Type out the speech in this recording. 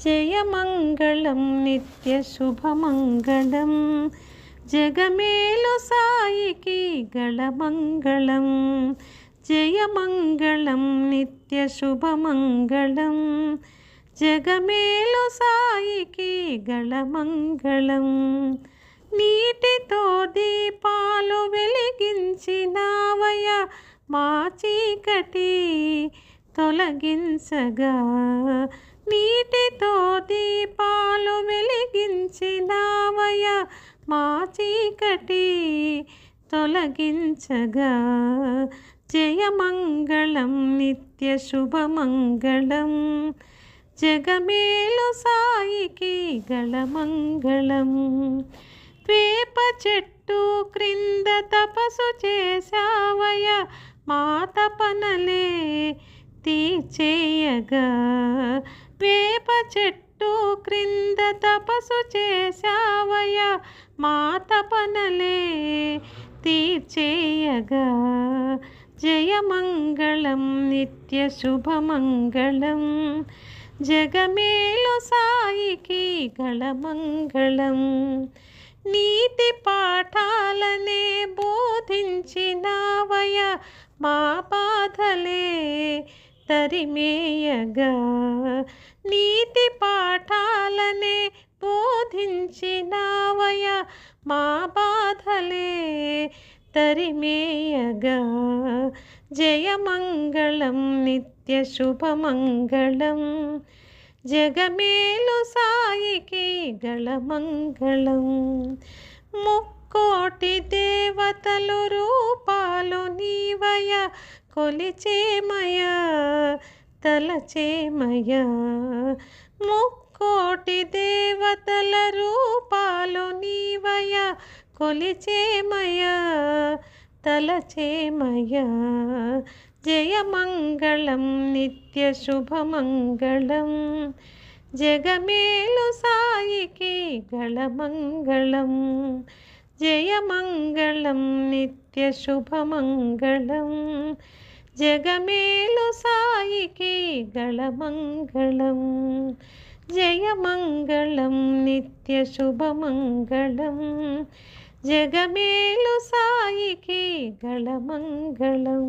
జయమంగళం నిత్య శుభమంగళం జగమేలు సాయికి గళమంగళం. జయమంగళం నిత్య శుభమంగళం జగమేలు సాయికి గళమంగళం. నీటితో దీపాలు వెలిగించినావయ మా చీకటి తొలగించగా. నీటితో దీపాలు వెలిగించినావయ మా చీకటి తొలగించగా. జయమంగళం నిత్య శుభమంగళం జగమేలు సాయికి గళమంగళం. వేప చెట్టు క్రింద తపస్సు చేశావయ మా తపనలే తీర్చేయగా. వేప చెట్టు క్రింద తపస్సు చేశావయ మా తపనలే తీర్చేయగా. జయమంగళం నిత్య శుభమంగళం జగమేలు సాయికి గళమంగళం. నీతి పాఠాలనే బోధించినావయ మా బాధలే తరిమేయగా. నీతి పాఠాలనే బోధించినావయ మా బాధలే తరిమేయగా. జయమంగళం నిత్య శుభమంగళం జగమేలు సాయికి గళమంగళం. ముక్కోటి దేవతలు రూపాలు నీవయ కొలిచేమయ తలచేమయ. ముక్కోటి దేవతల రూపాలు నీవయ కొలిచేమయ తలచేమయ. జయమంగళం నిత్య శుభమంగళం జగమేలు సాయికి గళమంగళం. జయమంగళం నిత్య శుభమంగళం జగమేలు సాయికి గళమంగళం. జయమంగళం నిత్య శుభమంగళం జగమేలు సాయికి గళమంగళం.